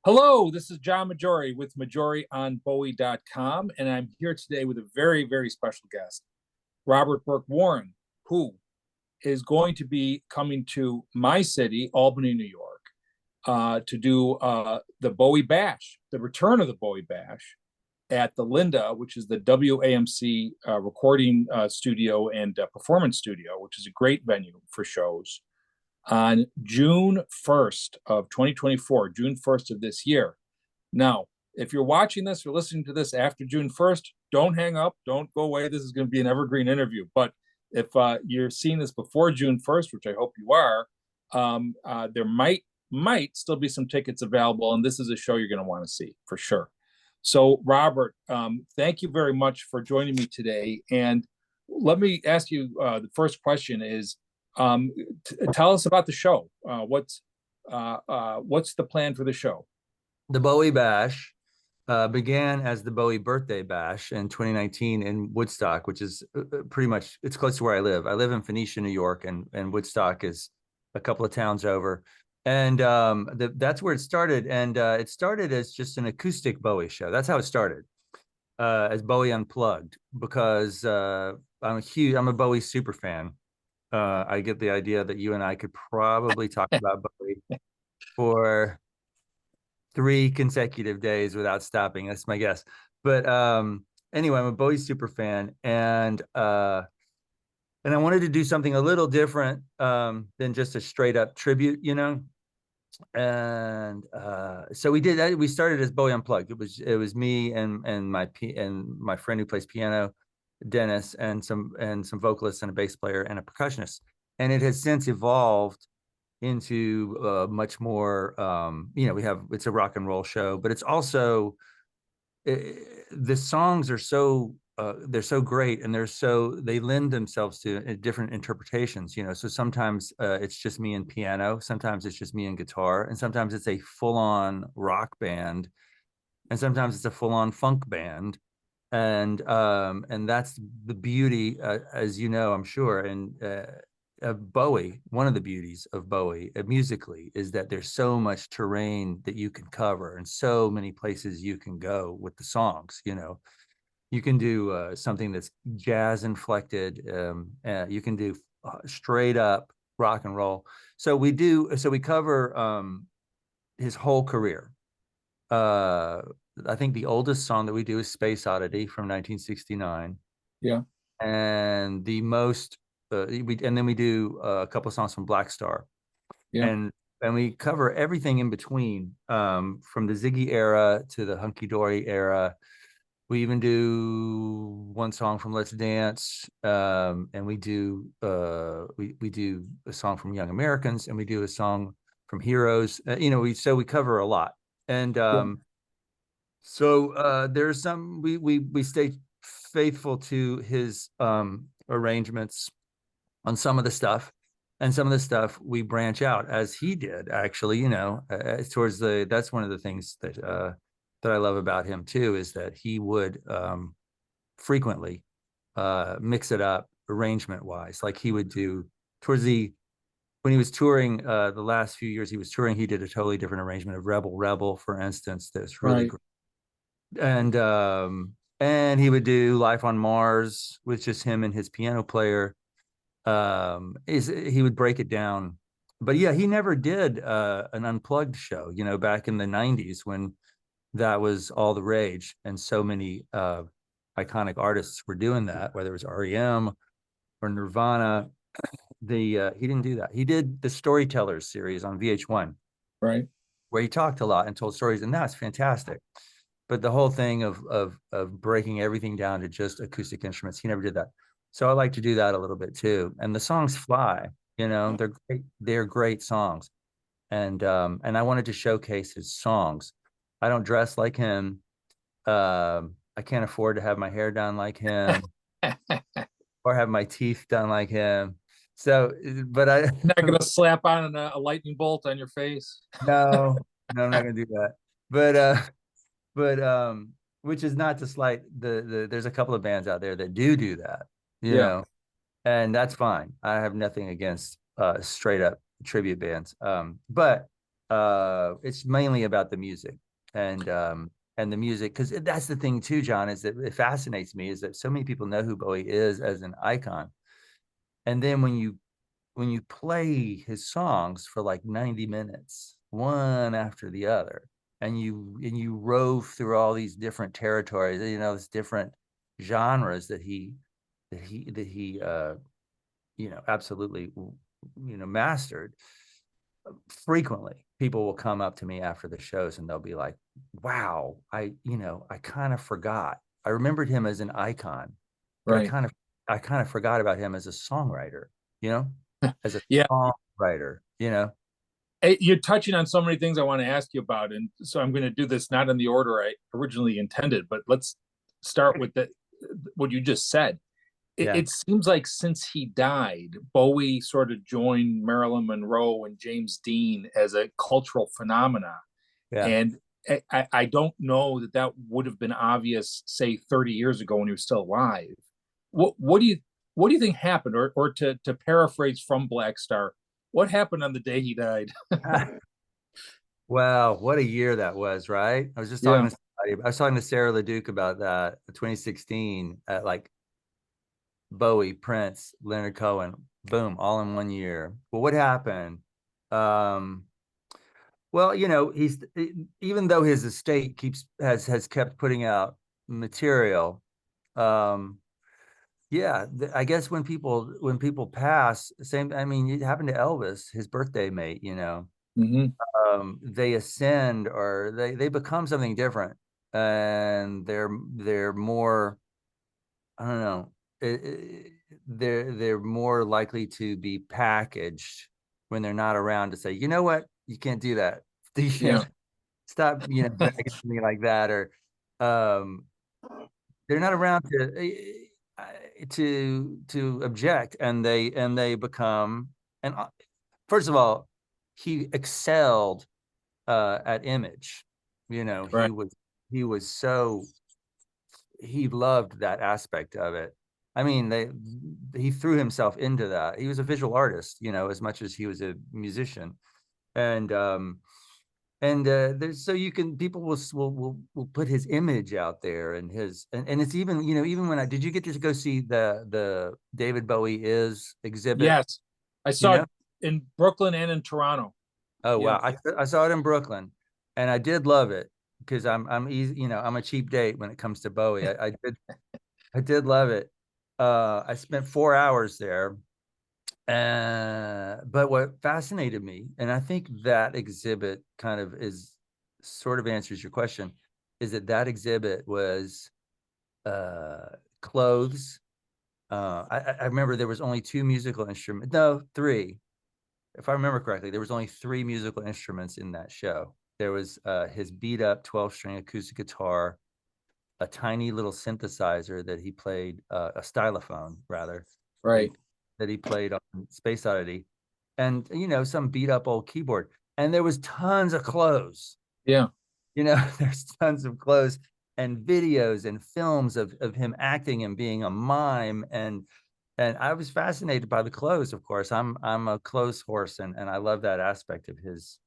Hello, this is John Maggiore with Maggiore on Bowie.com, and I'm here today with a very, very special guest, Robert Burke Warren, who is going to be coming to my city, Albany, New York, to do the Bowie Bash, the return of the Bowie Bash at the Linda, which is the WAMC recording studio and performance studio, which is a great venue for shows on June 1st of 2024, June 1st of this year. Now, if you're watching this or listening to this after June 1st, don't hang up, don't go away. This is going to be an evergreen interview. But if you're seeing this before June 1st, which I hope you are, there might still be some tickets available, and this is a show you're going to want to see for sure. So, Robert, thank you very much for joining me today. And let me ask you, the first question is, tell us about the show. What's the plan for the show? The Bowie Bash began as the Bowie Birthday Bash in 2019 in Woodstock, which is pretty much, it's close to where I live. I live in Phoenicia, New York, and Woodstock is a couple of towns over. And that's where it started. And it started as just an acoustic Bowie show. That's how it started, as Bowie Unplugged, because I'm a Bowie super fan. I get the idea that you and I could probably talk about Bowie for 3 consecutive days without stopping. That's my guess. But anyway, I'm a Bowie super fan, and I wanted to do something a little different than just a straight up tribute, you know. And so we did that. We started as Bowie Unplugged. It was me and my friend who plays piano, Dennis, and some vocalists and a bass player and a percussionist. And it has since evolved into much more, it's a rock and roll show, but it's also, the songs are so, they're so great, and they lend themselves to different interpretations, you know. So sometimes it's just me and piano, sometimes it's just me and guitar, and sometimes it's a full-on rock band, and sometimes it's a full-on funk band. And that's the beauty, as you know, I'm sure, and of Bowie. One of the beauties of Bowie musically is that there's so much terrain that you can cover and so many places you can go with the songs. You know, you can do something that's jazz inflected. You can do straight up rock and roll. So we cover his whole career. I think the oldest song that we do is Space Oddity from 1969. Yeah. And the most, then we do a couple of songs from Black Star. Yeah. And we cover everything in between, from the Ziggy era to the Hunky Dory era. We even do one song from Let's Dance, and we do we do a song from Young Americans, and we do a song from Heroes. We cover a lot. And so there's some, we stay faithful to his arrangements on some of the stuff, and some of the stuff we branch out, as he did, actually, you know, that's one of the things that I love about him too, is that he would frequently mix it up arrangement wise. Like he would do when he was touring, the last few years he was touring, he did a totally different arrangement of Rebel Rebel, for instance, that's really great. And he would do Life on Mars with just him and his piano player. He would break it down. But yeah, he never did an unplugged show, you know, back in the 90s when that was all the rage, and so many iconic artists were doing that, whether it was REM or Nirvana. He didn't do that. He did the Storytellers series on VH1, right, where he talked a lot and told stories, and that's fantastic. But the whole thing of breaking everything down to just acoustic instruments, he never did that. So I like to do that a little bit too. And the songs fly, you know, they're great. They're great songs. And I wanted to showcase his songs. I don't dress like him. I can't afford to have my hair done like him or have my teeth done like him. So, but I'm not going to slap on a lightning bolt on your face. No, I'm not going to do that. But which is not to slight there's a couple of bands out there that do that, you know, and that's fine. I have nothing against straight up tribute bands. But it's mainly about the music and the music, because that's the thing too, John, is that it fascinates me is that so many people know who Bowie is as an icon, and then when you play his songs for like 90 minutes, one after the other, and you rove through all these different territories, you know, these different genres that he you know, absolutely, you know, mastered. Frequently, people will come up to me after the shows and they'll be like, wow, you know, I kind of forgot. I remembered him as an icon, but Right. I kind of forgot about him as a songwriter, you know, as a Yeah. songwriter, you know. You're touching on so many things I want to ask you about, and so I'm going to do this not in the order I originally intended, but let's start with what you just said. Yeah. It seems like since he died, Bowie sort of joined Marilyn Monroe and James Dean as a cultural phenomena, Yeah. and I don't know that that would have been obvious, say, 30 years ago when he was still alive. What do you think happened, or to paraphrase from Black Star, what happened on the day he died? Wow, what a year that was, right? I was just Yeah. talking to somebody, I was talking to Sarah LeDuc about that, 2016, at like Bowie, Prince, Leonard Cohen, boom, all in one year. Well, what happened? Um, well, you know, even though his estate has kept putting out material, um, yeah, I guess when people pass, same. I mean, it happened to Elvis, his birthday mate. You know, Hmm. they ascend or they become something different, and they're more. I don't know. They're more likely to be packaged when they're not around to say, you know what, you can't do that. You Yeah. can't stop, you know, begging me like that, or um, they're not around to object, and they become. And first of all, he excelled at image. You know, Right. he was so he loved that aspect of it. I mean, he threw himself into that. He was a visual artist, you know, as much as he was a musician, and there's so you can people will put his image out there and and it's even, you know, even when I did you get to go see the David Bowie is exhibit, Yes, I you saw know? it in Brooklyn and in Toronto. Oh Yeah. wow, I saw it in Brooklyn, and I did love it because I'm easy, you know, I'm a cheap date when it comes to Bowie. I did love it. I spent 4 hours there. But what fascinated me, and I think that exhibit kind of is sort of answers your question, is that exhibit was clothes. I remember there was only two musical instruments, no, three. If I remember correctly, there was only three musical instruments in that show. There was his beat up 12-string acoustic guitar, a tiny little synthesizer that he played, a stylophone rather, that he Right. that he played on Space Oddity, and you know, some beat up old keyboard. And there was tons of clothes. Yeah. You know, there's tons of clothes and videos and films of him acting and being a mime, and I was fascinated by the clothes. Of course, I'm a clothes horse, and I love that aspect of his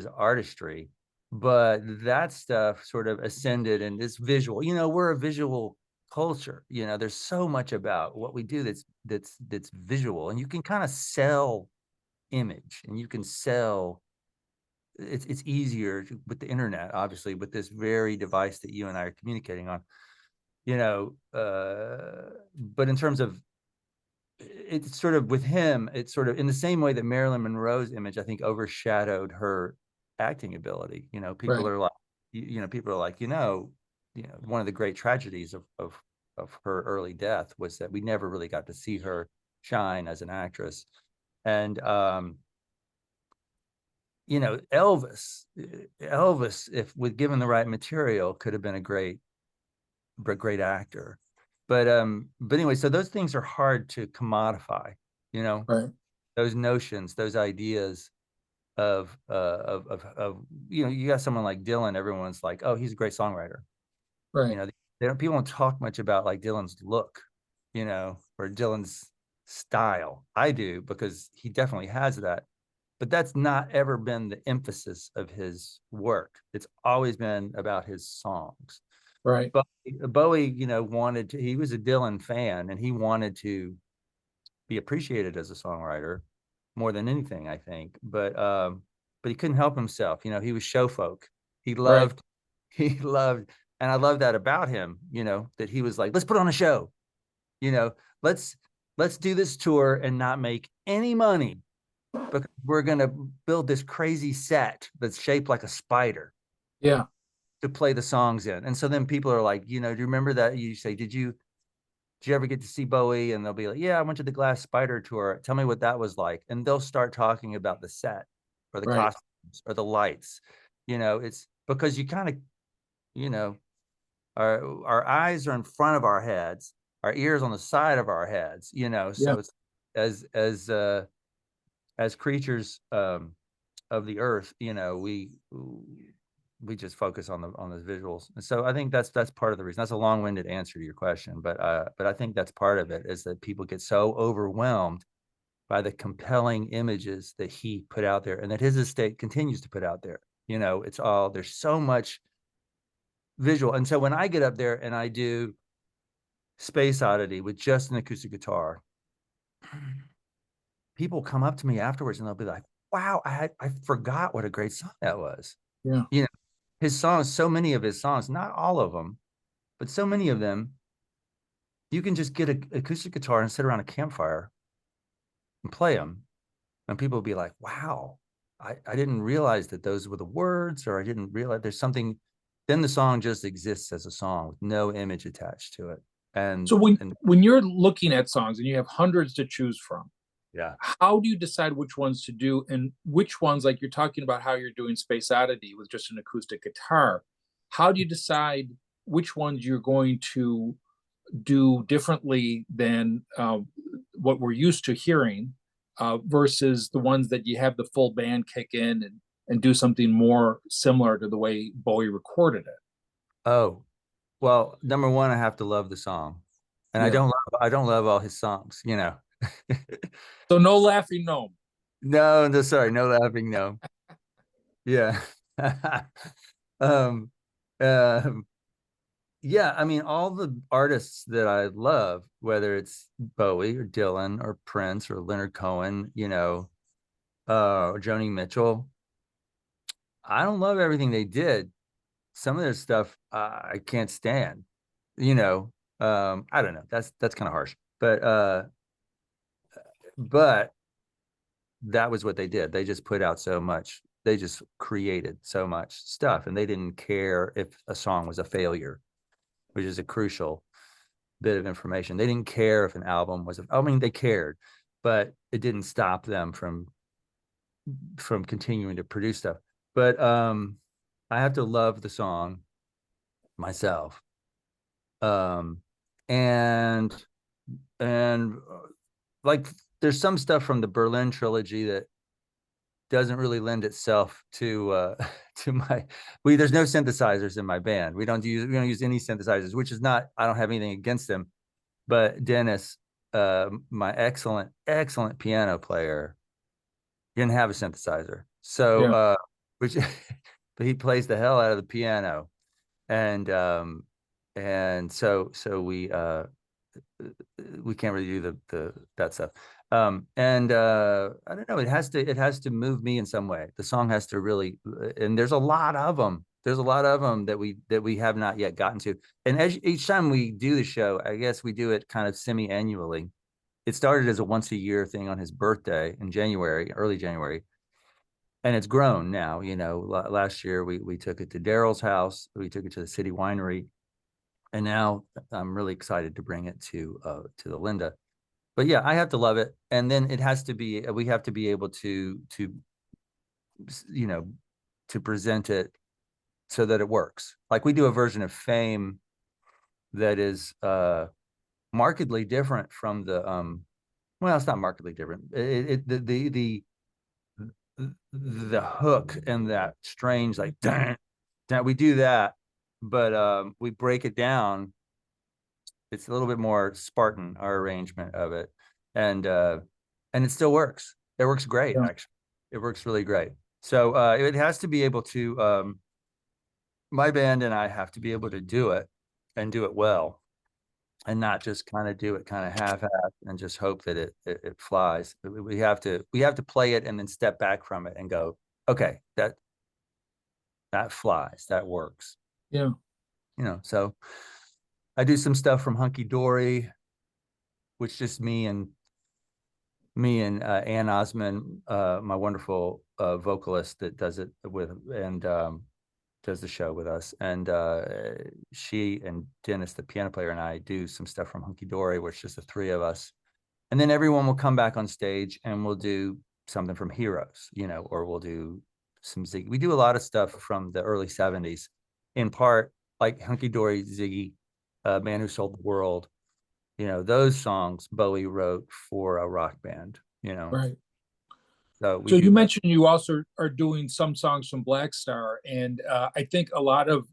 artistry. But that stuff sort of ascended, and this visual, you know, we're a visual culture. You know, there's so much about what we do that's visual, and you can kind of sell image, and you can sell. It's easier with the internet, obviously, with this very device that you and I are communicating on. You know, but in terms of it's sort of with him, it's sort of in the same way that Marilyn Monroe's image, I think, overshadowed her acting ability. You know, people Right. are like, you know, people are like, you know, one of the great tragedies of her early death was that we never really got to see her shine as an actress. And you know, Elvis, if with given the right material, could have been a great actor. But anyway, so those things are hard to commodify, you know, Right. those notions, those ideas of you know, you got someone like Dylan, everyone's like, oh, he's a great songwriter. You Right. know, people don't talk much about like Dylan's look, you know, or Dylan's style. I do, because he definitely has that. but that's not ever been the emphasis of his work. It's always been about his songs. Right. But Bowie, wanted to, he was a Dylan fan, and he wanted to be appreciated as a songwriter more than anything, I think. But he couldn't help himself. He was show folk. He Right. loved, he loved, and I love that about him, that he was like, let's put on a show, you know, let's do this tour and not make any money, because we're going to build this crazy set that's shaped like a spider Yeah. to play the songs in. And so then people are like, do you remember that? You say, did you ever get to see Bowie? And they'll be like, yeah, I went to the Glass Spider tour. Tell me what that was like. And they'll start talking about the set or the Right. costumes or the lights. It's because you kind of, our eyes are in front of our heads, our ears on the side of our heads, Yeah. so it's as creatures of the earth, we just focus on the visuals. And so I think that's part of the reason. That's a long-winded answer to your question, but I think that's part of it, is that people get so overwhelmed by the compelling images that he put out there, and that his estate continues to put out there. It's all, there's so much visual. And so when I get up there and I do Space Oddity with just an acoustic guitar, people come up to me afterwards and they'll be like, wow, I forgot what a great song that was. Yeah. His songs, so many of his songs, not all of them, but so many of them, you can just get an acoustic guitar and sit around a campfire and play them. And people will be like, wow, I didn't realize that those were the words, or I didn't realize there's something. Then the song just exists as a song with no image attached to it. And So when you're looking at songs and you have hundreds to choose from, yeah, how do you decide which ones to do, and which ones, like you're talking about how you're doing Space Oddity with just an acoustic guitar, how do you decide which ones you're going to do differently than what we're used to hearing, versus the ones that you have the full band kick in and do something more similar to the way Bowie recorded it? oh, well, number one, I have to love the song, and Yeah. I don't love all his songs. So no laughing gnome. No, sorry, no laughing, no. Yeah. um, um, yeah, I mean, all the artists that I love, whether it's Bowie or Dylan or Prince or Leonard Cohen, or Joni Mitchell, I don't love everything they did. Some of their stuff I can't stand. I don't know. That's kind of harsh, but that was what they did. They just put out so much. They just created so much stuff, and they didn't care if a song was a failure, which is a crucial bit of information. They didn't care if an album was, I mean, they cared, but it didn't stop them from continuing to produce stuff. But I have to love the song myself. And like, there's some stuff from the Berlin trilogy that doesn't really lend itself to to there's no synthesizers in my band. We don't use any synthesizers, which is not, I don't have anything against them, but Dennis, my excellent piano player, didn't have a synthesizer. So Yeah. which but he plays the hell out of the piano. And so we can't really do that stuff. And I don't know, it has to move me in some way. The song has to really, and there's a lot of them. There's a lot of them that we have not yet gotten to. And each time we do the show, I guess we do it kind of semi-annually. It started as a once a year thing on his birthday in January, early January. And it's grown now. Last year we took it to Daryl's house. We took it to the City Winery. And now I'm really excited to bring it to the Linda. But yeah, I have to love it. And then we have to be able to present it so that it works. Like, we do a version of Fame that is markedly different from the well, it's not markedly different. The hook and that strange, like, we do that, but we break it down. It's a little bit more Spartan, our arrangement of it, and it still works. It works great, Yeah. actually. It works really great. So it has to be able to, my band and I have to be able to do it and do it well, and not just kind of do it kind of half-assed and just hope that it flies. We have to play it and then step back from it and go, okay, that flies, that works. Yeah. So I do some stuff from Hunky Dory, which just me and Ann Osmond, my wonderful vocalist that does it with, and does the show with us. And she and Dennis, the piano player, and I do some stuff from Hunky Dory, where it's just the three of us. And then everyone will come back on stage and we'll do something from Heroes, or we'll do some Ziggy. We do a lot of stuff from the early 70s, in part like Hunky Dory, Ziggy, Man Who Sold the World. Those songs Bowie wrote for a rock band, Right. So we So do you that. mentioned you also are doing some songs from Black Star, and I think a lot of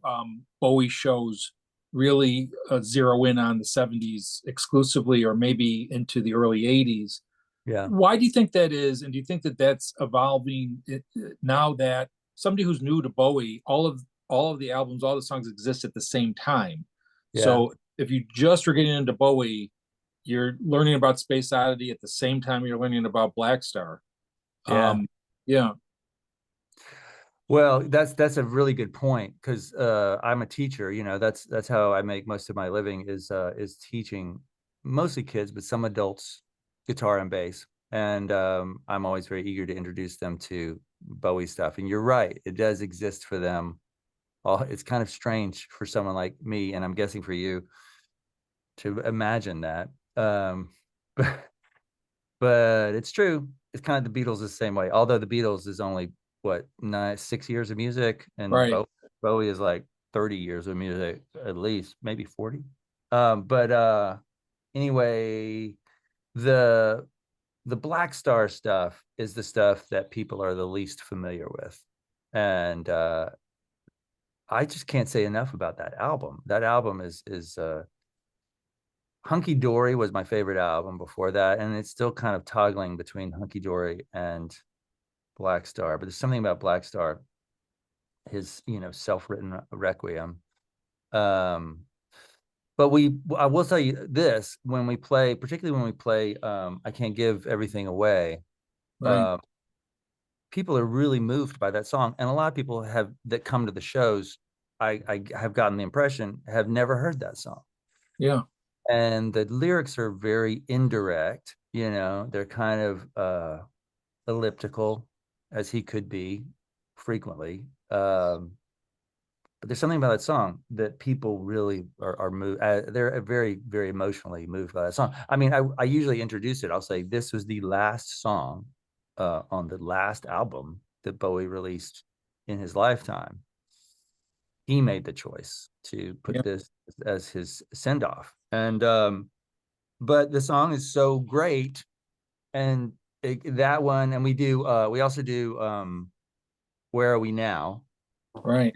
Bowie shows really zero in on the 70s exclusively, or maybe into the early 80s. Yeah. Why do you think that is? And do you think that that's evolving now that somebody who's new to Bowie, all of the albums, all the songs exist at the same time? Yeah. So if you just are getting into Bowie, you're learning about Space Oddity at the same time you're learning about Black Star. Yeah. Yeah, Well, that's a really good point, because I'm a teacher. That's how I make most of my living, is teaching, mostly kids, but some adults, guitar and bass. And I'm always very eager to introduce them to Bowie stuff. And you're right, it does exist for them. It's kind of strange for someone like me, and I'm guessing for you, to imagine that. But but it's true. It's kind of the Beatles the same way. Although the Beatles is only what 6 years of music, and right. Bowie is like 30 years of music, at least, maybe 40. But anyway, the the Black Star stuff is the stuff that people are the least familiar with, and I just can't say enough about that album. That album is Hunky Dory was my favorite album before that, and it's still kind of toggling between Hunky Dory and Black Star. But there's something about Black Star, his self-written Requiem. Um, but I will tell you this: when we play, particularly when we play, I Can't Give Everything Away. Right. Uh, People are really moved by that song, and a lot of people that come to the shows, I have gotten the impression, have never heard that song. Yeah. And the lyrics are very indirect. They're kind of elliptical, as he could be frequently. But there's something about that song that people really are moved. They're very, very emotionally moved by that song. I mean, I usually introduce it. I'll say this was the last song on the last album that Bowie released in his lifetime. He made the choice to put Yeah. this as his send off. And but the song is so great, and that one, and we also do Where Are We Now? Right.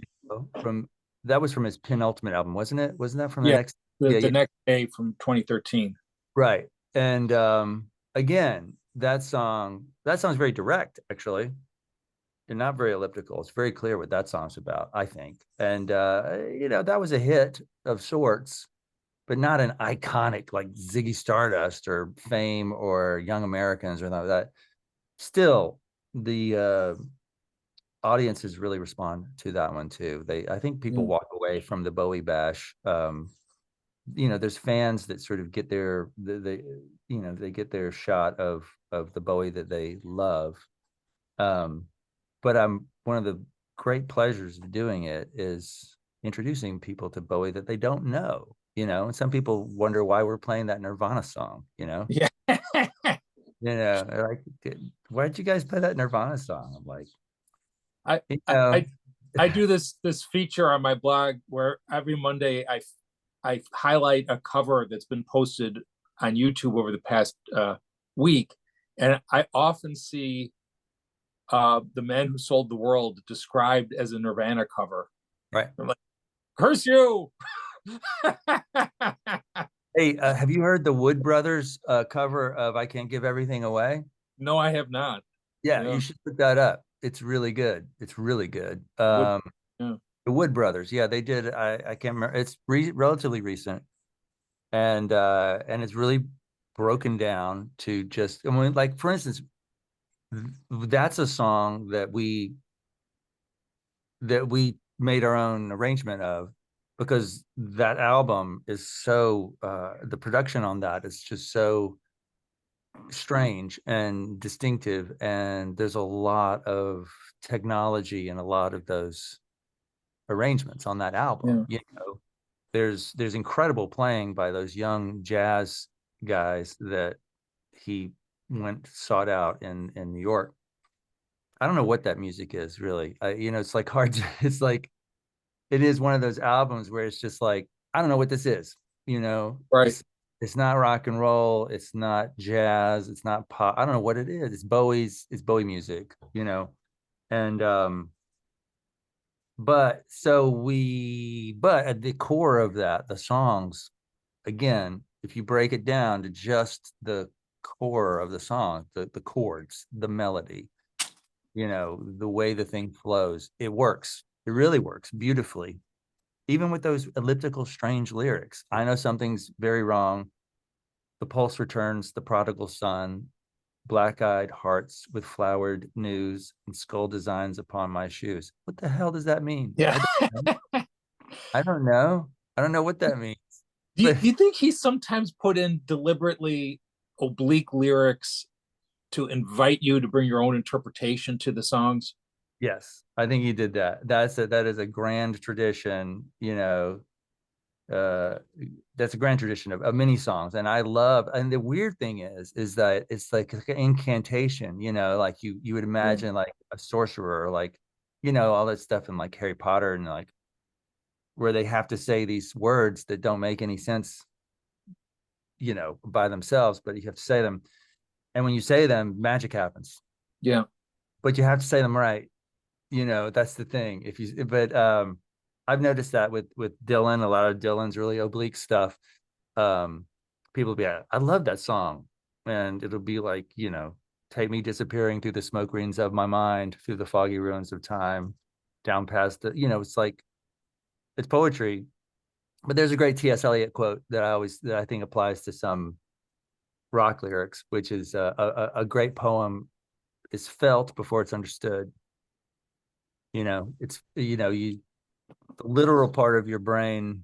From That was from his penultimate album, wasn't it? Wasn't that from the Yeah. next? The, Yeah, the yeah, next day from 2013. right. And again, that song's very direct, actually. They're not very elliptical. It's very clear what that song's about, I think. And that was a hit of sorts, but not an iconic like Ziggy Stardust or Fame or Young Americans or anything like that. Still, the audiences really respond to that one too. I think people Yeah. walk away from the Bowie Bash. There's fans that sort of get they get their shot of the Bowie that they love. But one of the great pleasures of doing it is introducing people to Bowie that they don't know. And some people wonder why we're playing that Nirvana song. Yeah. They're like, why did you guys play that Nirvana song? I'm like, I, you I know, I I do this feature on my blog where every Monday I highlight a cover that's been posted on YouTube over the past week, and I often see the Man Who Sold the World described as a Nirvana cover. right. I'm like, curse you. Hey, have you heard the Wood Brothers cover of I Can't Give Everything Away? No, I have not. Yeah, Yeah. you should look that up. It's really good. It's really good. Wood. Yeah. The Wood Brothers. Yeah, they did. I can't remember. It's relatively recent, and it's really broken down to just. I mean, like for instance, that's a song that we made our own arrangement of because that album is so the production on that is just so strange and distinctive, and there's a lot of technology and a lot of those arrangements on that album. Yeah. There's incredible playing by those young jazz guys that he went sought out in New York. I don't know what that music is really. It's like hard to, it's like it is one of those albums where it's just like I don't know what this is. You know, Right. it's not rock and roll, it's not jazz, it's not pop. I don't know what it is. It's Bowie music, And but at the core of that, the songs, again, if you break it down to just the core of the song, the chords, the melody, the way the thing flows, it works. It really works beautifully. Even with those elliptical, strange lyrics. I know something's very wrong. The pulse returns, the prodigal son, black-eyed hearts with flowered news and skull designs upon my shoes. What the hell does that mean? Yeah. I don't know. I don't know what that means. Do you, But do you think he sometimes put in deliberately oblique lyrics to invite you to bring your own interpretation to the songs? yes, I think he did that. That is a grand tradition, uh that's a grand tradition of many songs, and I love. And the weird thing is that it's like an incantation, like you would Yeah. imagine like a sorcerer, or like all that stuff in like Harry Potter, and like where they have to say these words that don't make any sense, by themselves, but you have to say them, and when you say them, magic happens. Yeah. But you have to say them right. That's the thing. If you but I've noticed that with Dylan, a lot of Dylan's really oblique stuff. People be like, I love that song, and it'll be like, take me disappearing through the smoke rings of my mind, through the foggy ruins of time, down past the, it's like it's poetry. But there's a great T.S. Eliot quote that I think applies to some rock lyrics, which is a great poem is felt before it's understood. It's you the literal part of your brain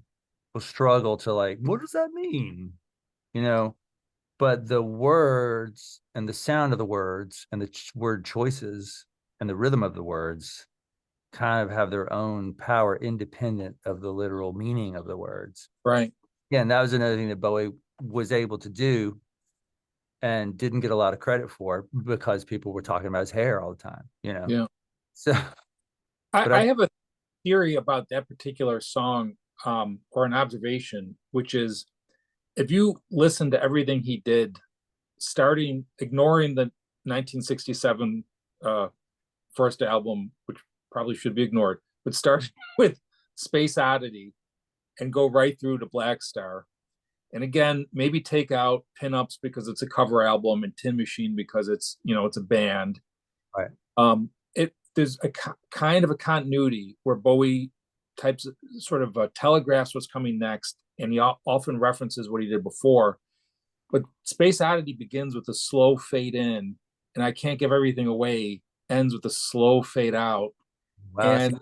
will struggle to like, what does that mean? You know, but the words and the sound of the words and the word choices and the rhythm of the words kind of have their own power independent of the literal meaning of the words. Right. Again, that was another thing that Bowie was able to do and didn't get a lot of credit for because people were talking about his hair all the time. Yeah. So, I, but I have a theory about that particular song, or an observation, which is if you listen to everything he did, starting ignoring the 1967 first album, which probably should be ignored, but starting with Space Oddity and go right through to Black Star. And again, maybe take out Pinups because it's a cover album and Tin Machine because it's a band. right. There's a kind of a continuity where Bowie types sort of telegraphs what's coming next, and he often references what he did before. But Space Oddity begins with a slow fade in, and I Can't Give Everything Away ends with a slow fade out. Wow. And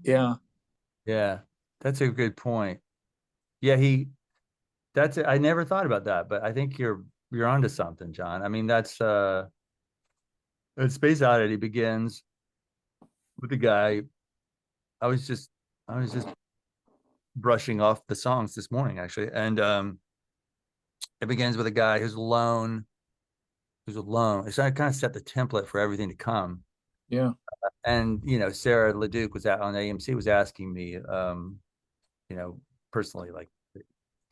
yeah, Yeah, that's a good point. Yeah, that's it. I never thought about that, but I think you're onto something, John. I mean, that Space Oddity begins with the guy. I was just I was just brushing off the songs this morning, actually, and it begins with a guy who's alone. It's kind of set the template for everything to come. yeah, And Sarah Leduc was out on AMC was asking me, personally, like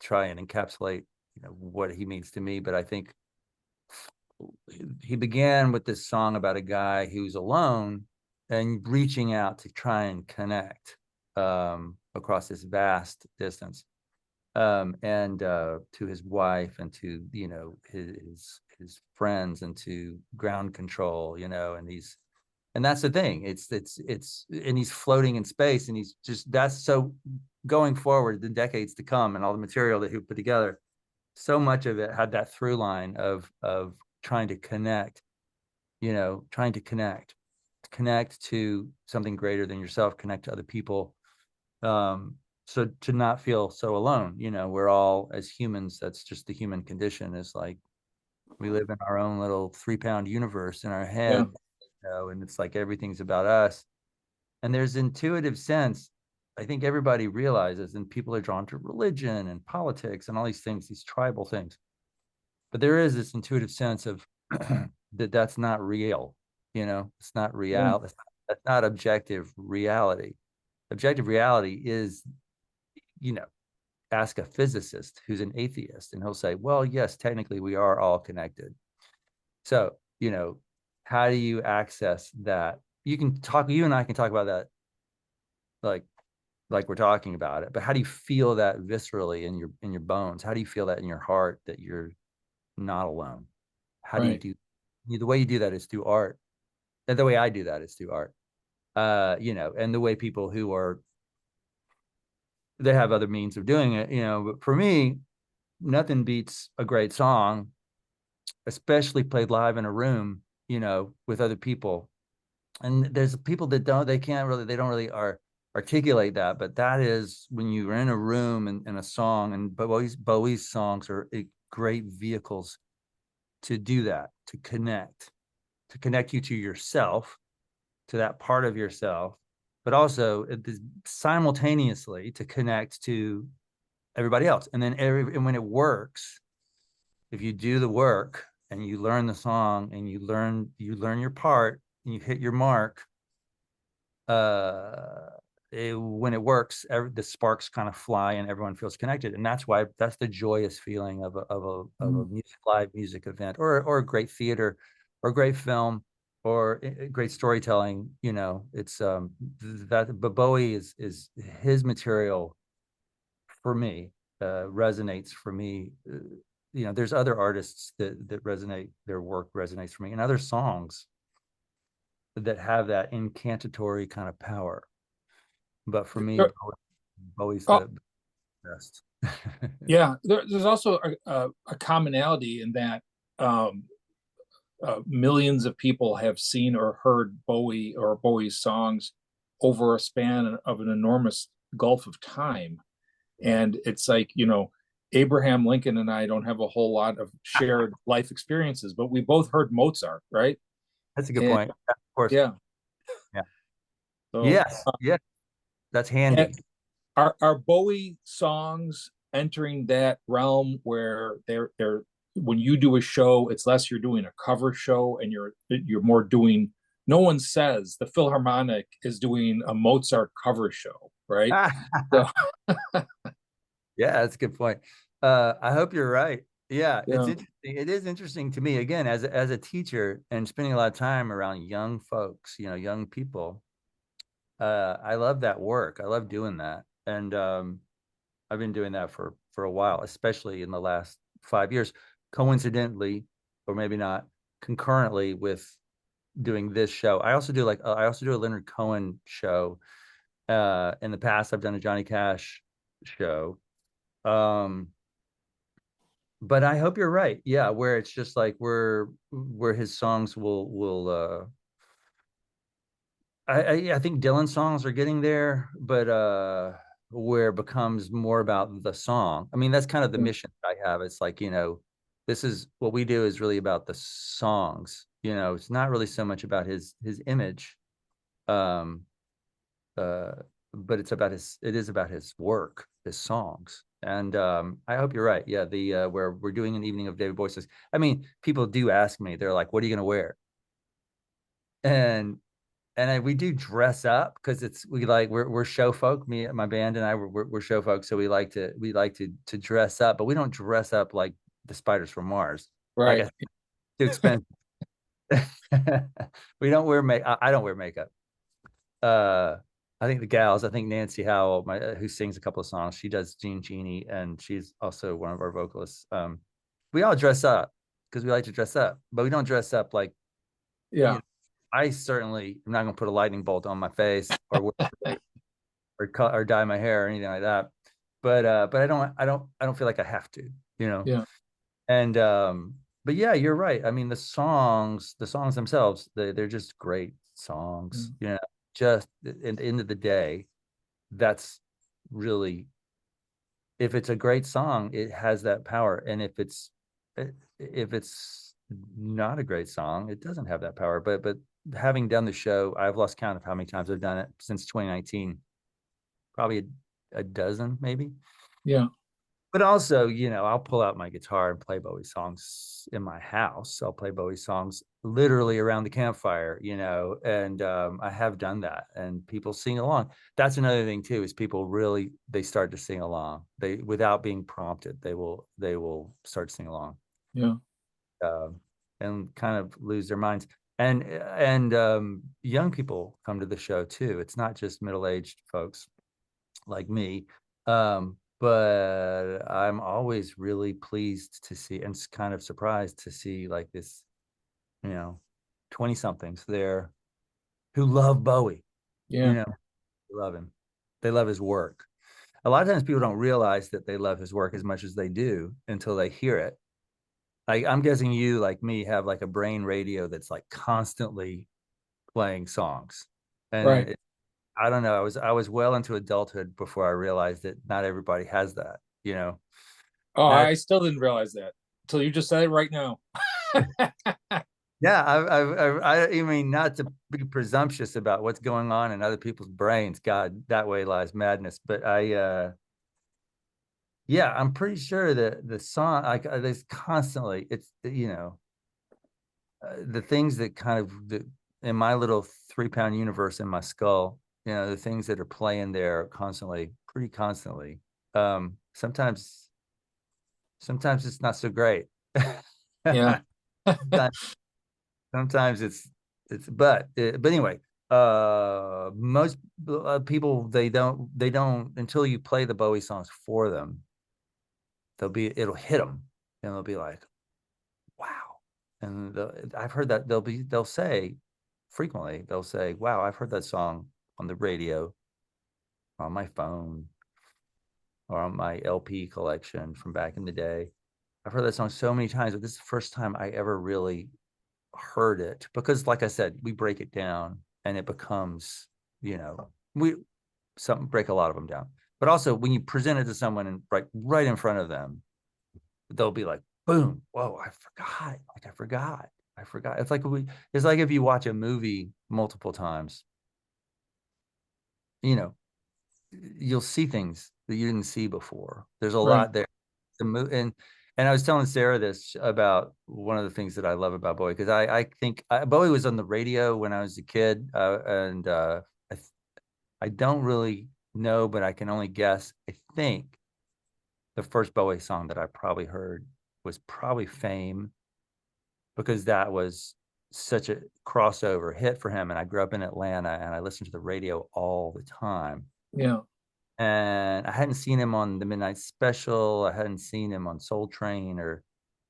try and encapsulate, what he means to me. But I think he began with this song about a guy who's alone and reaching out to try and connect across this vast distance. and to his wife and to, you know, his friends and to ground control, you know, and that's the thing. It's and he's floating in space, and he's just, that's so going forward, the decades to come, and all the material that he put together, so much of it had that through line of trying to connect, you know, trying to connect to something greater than yourself, connect to other people. So to not feel so alone, you know, we're all, as humans, that's just the human condition, is like we live in our own little 3-pound universe in our Yeah. head, you know, and it's like everything's about us. And there's intuitive sense, I think everybody realizes, and people are drawn to religion and politics and all these things, these tribal things. But there is this intuitive sense of that's not real, you know, it's not Yeah. real. That's not objective reality. Objective reality is, you know, ask a physicist who's an atheist, and he'll say, well, yes, technically we are all connected. So, you know, how do you access that? You and I can talk about that like we're talking about it, but how do you feel that viscerally in your bones? How do you feel that in your heart, that you're not alone? How do you Right. do the way you do that is through art. And the way I do that is through art. You know, and the way people who are, they have other means of doing it, you know, but for me, nothing beats a great song, especially played live in a room, you know, with other people. And there's people that they don't really articulate that, but that is when you're in a room and a song, and Bowie's songs are great vehicles to do that, to connect you to yourself, to that part of yourself, but also simultaneously to connect to everybody else. And then and when it works, if you do the work and you learn the song and you learn your part and you hit your mark, when it works, the sparks kind of fly and everyone feels connected. And that's the joyous feeling of a live music event, or a great theater, or a great film, or great storytelling. You know, it's that. But Bowie is his material for me resonates for me. You know, there's other artists that resonate, their work resonates for me, and other songs that have that incantatory kind of power. But for me, Bowie's Oh, the best. yeah. There's also a commonality in that um, millions of people have seen or heard Bowie or Bowie's songs over a span of an enormous gulf of time. And it's like, you know, Abraham Lincoln and I don't have a whole lot of shared life experiences, but we both heard Mozart, right? That's a good And point. Of course. yeah, Yeah. so Yes. Yeah. That's and handy. are Bowie songs entering that realm where they're when you do a show, it's less you're doing a cover show and you're more doing, no one says the Philharmonic is doing a Mozart cover show, right? So Yeah, that's a good point. I hope you're right. Yeah, it's yeah, interesting. It is interesting to me, again, as a teacher and spending a lot of time around young folks, you know, young people. I love that work. I love doing that. And I've been doing that for a while, especially in the last 5 years, coincidentally, or maybe not, concurrently with doing this show. I also do a Leonard Cohen show. In the past, I've done a Johnny Cash show. Um, but I hope you're right. Yeah, where it's just like where his songs will I think Dylan's songs are getting there, but where it becomes more about the song. I mean, that's kind of the mission that I have. It's like, you know, this is what we do, is really about the songs. You know, it's not really so much about his image. Um uh but it is about his work, his songs. And I hope you're right. Yeah, the where we're doing an evening of David Bowie. I mean, people do ask me, they're like, what are you gonna wear? And we do dress up because we're show folk. Me, my band, and I we're show folk, so we like to dress up, but we don't dress up like the spiders from Mars. Like, right. it's too expensive. We don't wear make. I don't wear makeup. Uh, I think the gals, I think Nancy Howell, who sings a couple of songs, she does Jean Genie, and she's also one of our vocalists. We all dress up because we like to dress up, but we don't dress up like, Yeah. I certainly am not going to put a lightning bolt on my face or dye my hair or anything like that. But I don't feel like I have to, Yeah. And but yeah, you're right. I mean, the songs themselves, they're just great songs. Mm. Just at the end of the day, that's really, if it's a great song, it has that power. And if it's not a great song, it doesn't have that power. But having done the show, I've lost count of how many times I've done it since 2019, probably a dozen maybe. Yeah. But also, I'll pull out my guitar and play Bowie songs in my house. I'll play Bowie songs literally around the campfire, and I have done that, and people sing along. That's another thing too, is people really, they start to sing along. They, without being prompted, they will start to sing along, Yeah. um, and kind of lose their minds. And young people come to the show too. It's not just middle-aged folks like me. But I'm always really pleased to see, and kind of surprised to see, like, this, 20 somethings there who love Bowie, Yeah. they love him. They love his work. A lot of times people don't realize that they love his work as much as they do until they hear it. Like, I'm guessing you, like me, have like a brain radio that's like constantly playing songs. Right. And I don't know. I was well into adulthood before I realized that not everybody has that. Oh, Not I still didn't realize that until you just said it right now. Yeah, I mean, not to be presumptuous about what's going on in other people's brains. God, that way lies madness. But yeah, I'm pretty sure that the song, like, there's constantly, it's, the things that kind of, in my little 3-pound universe in my skull, the things that are playing there constantly, pretty constantly. Sometimes it's not so great. Yeah. sometimes, sometimes but anyway, most people, they don't until you play the Bowie songs for them, it'll hit them, and they'll be like, wow. And I've heard that they'll say frequently, they'll say, wow, I've heard that song on the radio, on my phone, or on my LP collection from back in the day. I've heard that song so many times, but this is the first time I ever really heard it, because, like I said, we break it down and it becomes, we break a lot of them down. But also, when you present it to someone and right in front of them, they'll be like, boom, whoa, I forgot. Like, I forgot. It's like if you watch a movie multiple times, you'll see things that you didn't see before. There's a Right. lot there. And I was telling Sarah this about one of the things that I love about Bowie, because I think Bowie was on the radio when I was a kid, and I don't really know, but I can only guess. I think the first Bowie song that I probably heard was probably Fame, because that was such a crossover hit for him. And I grew up in Atlanta, and I listened to the radio all the time. Yeah. And I hadn't seen him on the Midnight Special. I hadn't seen him on Soul Train, or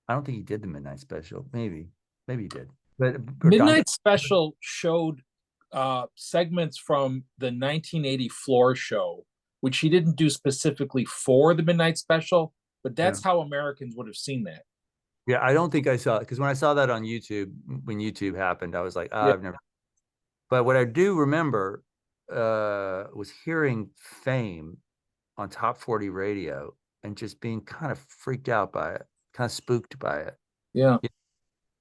I don't think he did the Midnight Special. Maybe he did. But Midnight Special showed segments from the 1980 floor show, which he didn't do specifically for the Midnight Special, but yeah. that's how Americans would have seen that. Yeah, I don't think I saw it, because when I saw that on YouTube, when YouTube happened, I was like, Yeah. I've never. But what I do remember was hearing Fame on Top 40 radio and just being kind of freaked out by it, kind of spooked by it. Yeah.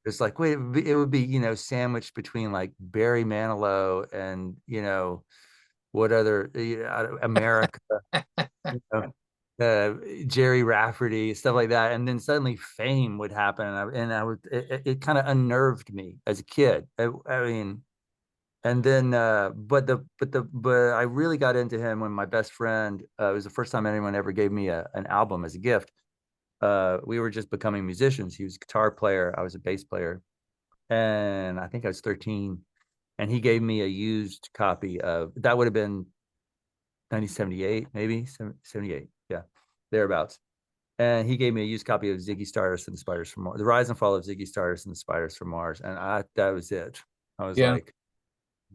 It's like, wait, it would be, sandwiched between like Barry Manilow and, what other, America, you know, Jerry Rafferty, stuff like that. And then suddenly Fame would happen. It kind of unnerved me as a kid. I mean, and then, but I really got into him when my best friend, it was the first time anyone ever gave me an album as a gift. We were just becoming musicians. He was a guitar player, I was a bass player, and I think I was 13. And he gave me a used copy of, that would have been 1978, maybe 78. Yeah, thereabouts. And he gave me a used copy of Ziggy Stardust and the Spiders from Mars, The Rise and Fall of Ziggy Stardust and the Spiders from Mars. And that was it. I was Yeah. like,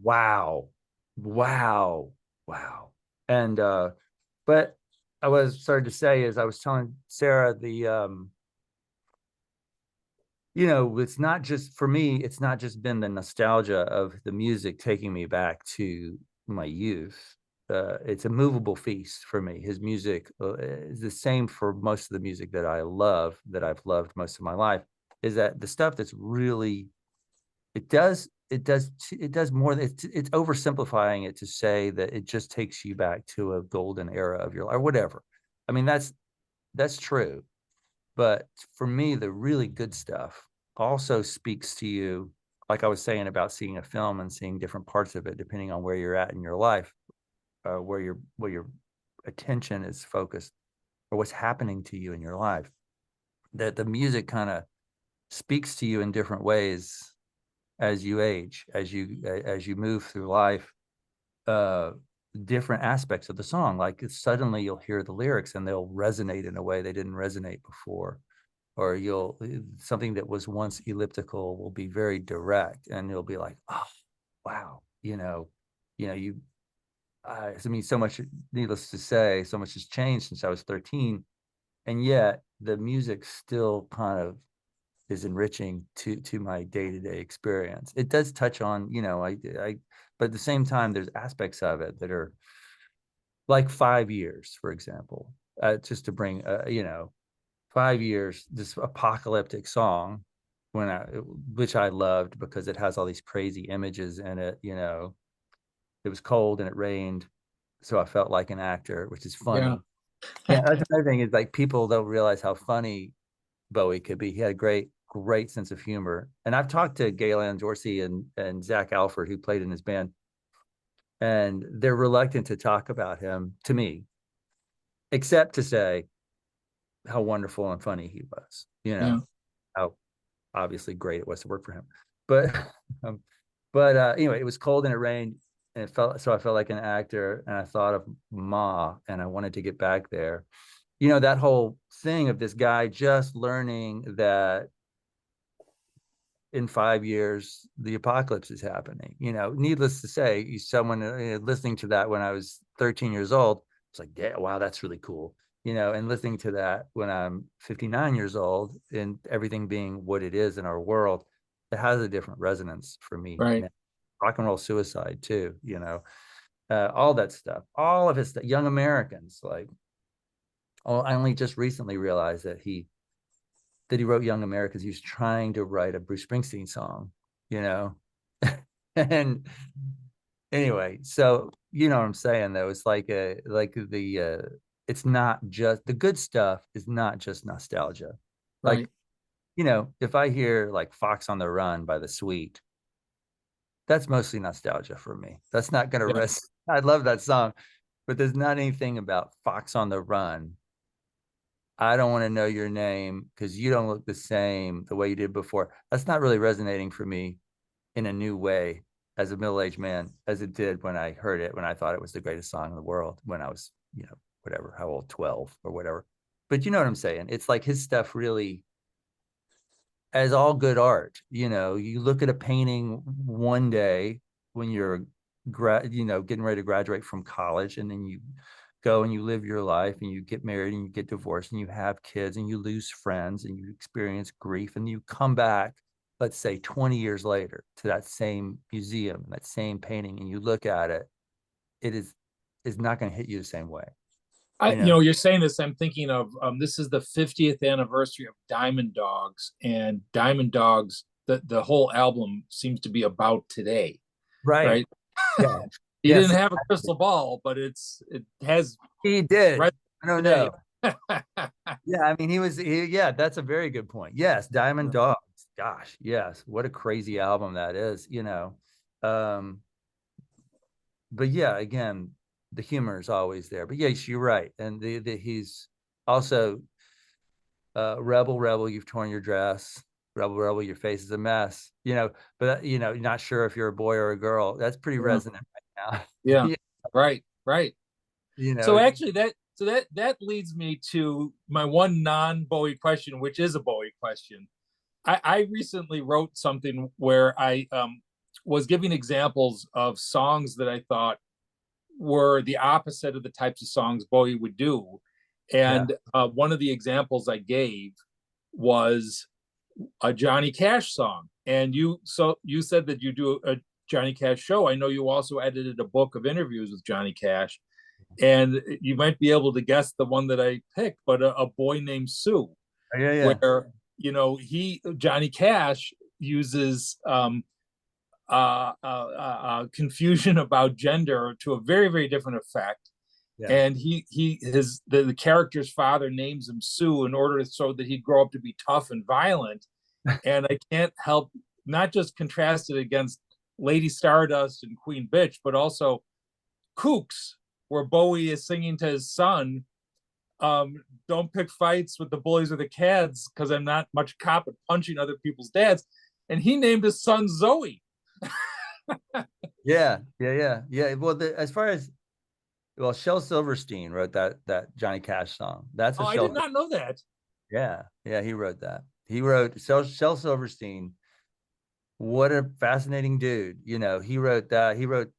wow, wow, wow. And but I was started to say, as I was telling Sarah, it's not just for me, it's not just been the nostalgia of the music taking me back to my youth. It's a movable feast for me. His music is the same for most of the music that I love, that I've loved most of my life, is that the stuff that's really, it does more than it's oversimplifying it to say that it just takes you back to a golden era of your life or whatever. I mean, that's true. But for me, the really good stuff also speaks to you, like I was saying about seeing a film and seeing different parts of it, depending on where you're at in your life, where your attention is focused, or what's happening to you in your life. That the music kind of speaks to you in different ways as you age, as you move through life. Uh, Different aspects of the song, like suddenly you'll hear the lyrics and they'll resonate in a way they didn't resonate before, or something that was once elliptical will be very direct, and you'll be like, oh wow, I mean, so much, needless to say, so much has changed since I was 13, and yet the music still kind of is enriching to my day-to-day experience. It does touch on, I but at the same time there's aspects of it that are like 5 years, for example, just to bring 5 years, this apocalyptic song, which I loved because it has all these crazy images in it. It was cold and it rained, so I felt like an actor, which is Yeah. funny. Yeah, that's another thing, is like people don't realize how funny Bowie could be. He had a great sense of humor. And I've talked to Galen Dorsey and Zach Alford, who played in his band, and they're reluctant to talk about him to me, except to say how wonderful and funny he was. Yeah. How obviously great it was to work for him. But anyway, it was cold and it rained, and I felt like an actor, and I thought of Ma, and I wanted to get back there. That whole thing of this guy just learning that in 5 years the apocalypse is happening. Needless to say, someone listening to that when I was 13 years old, it's like, yeah, wow, that's really cool. And listening to that when I'm 59 years old, and everything being what it is in our world, it has a different resonance for me. Right. Man, rock and roll suicide too, all that stuff, all of his stuff, Young Americans, like, I only just recently realized that he wrote Young Americans. He was trying to write a Bruce Springsteen song, and anyway, so you know what I'm saying, though. It's like it's not just the good stuff is not just nostalgia. Right. Like, if I hear like Fox on the Run by The Sweet, that's mostly nostalgia for me. That's not going to Yeah. rest. I love that song, but there's not anything about Fox on the Run. I don't want to know your name because you don't look the same the way you did before. That's not really resonating for me in a new way as a middle-aged man, as it did when I heard it, when I thought it was the greatest song in the world, when I was, whatever, how old, 12 or whatever. But you know what I'm saying? It's like his stuff really, as all good art, you look at a painting one day when you're getting ready to graduate from college, and then you go and you live your life and you get married and you get divorced and you have kids and you lose friends and you experience grief, and you come back, let's say 20 years later, to that same museum, that same painting, and you look at it, it is not going to hit you the same way. You're saying this, I'm thinking of this is the 50th anniversary of Diamond Dogs, and Diamond Dogs, the whole album seems to be about today, Right. right? Yeah. He Yes, didn't have a crystal ball, but it has he did. right I don't today. know. Yeah, I mean, yeah, that's a very good point. Yes, Diamond Dogs. Gosh, yes, what a crazy album that is, Um, but yeah, again, the humor is always there. But yes, you're right. And he's also rebel, rebel, you've torn your dress. Rebel, rebel, your face is a mess. But not sure if you're a boy or a girl. That's pretty Yeah. resonant right now. Yeah. Right. Right. You So know, actually, that leads me to my one non-Bowie question, which is a Bowie question. I recently wrote something where I was giving examples of songs that I thought were the opposite of the types of songs Bowie would do. yeah, And one of the examples I gave was a Johnny Cash song. And you said that you do a Johnny Cash show. I know you also edited a book of interviews with Johnny Cash, and you might be able to guess the one that I picked, but a boy named Sue, yeah, yeah, where Johnny Cash uses confusion about gender to a very very different effect, yeah. and the character's father names him Sue in order so that he'd grow up to be tough and violent. And I can't help not just contrast it against Lady Stardust and Queen Bitch, but also Kooks, where Bowie is singing to his son, don't pick fights with the bullies or the cads because I'm not much cop at punching other people's dads. And he named his son Zoe. Yeah, yeah, yeah, yeah. Well, as far as Shel Silverstein wrote that Johnny Cash song. That's Oh, a I did Shel. not know that. Yeah, yeah, he wrote that. He wrote Shel Silverstein. What a fascinating dude. You know, he wrote that. He wrote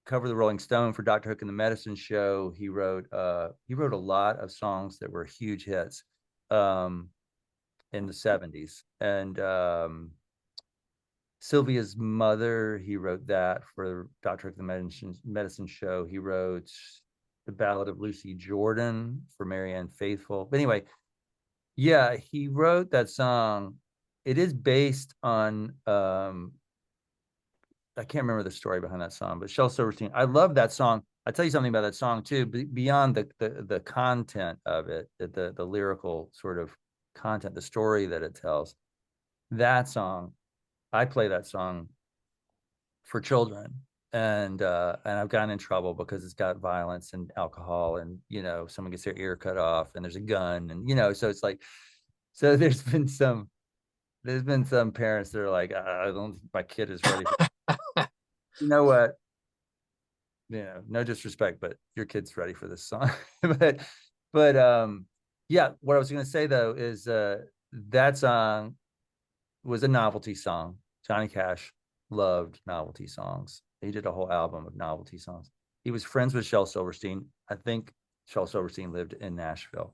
Cover the Rolling Stone for Dr. Hook and the Medicine Show. He wrote a lot of songs that were huge hits um in the 70s. And Sylvia's Mother, he wrote that for Dr. Hook and the Medicine Show. He wrote The Ballad of Lucy Jordan for Marianne Faithfull. But anyway, yeah, he wrote that song. It is based on I can't remember the story behind that song, but Shel Silverstein. I love that song. I tell you something about that song too, beyond the content of it, the lyrical sort of content, the story that it tells. That song, I play that song for children, and I've gotten in trouble because it's got violence and alcohol, and someone gets their ear cut off, and there's a gun, and so it's like, so there's been some parents that are like, I don't think my kid is ready for you know what? No disrespect, but your kid's ready for this song. but yeah, what I was gonna say though is that song was a novelty song. Johnny Cash loved novelty songs. He did a whole album of novelty songs. He was friends with Shel Silverstein. I think Shel Silverstein lived in Nashville.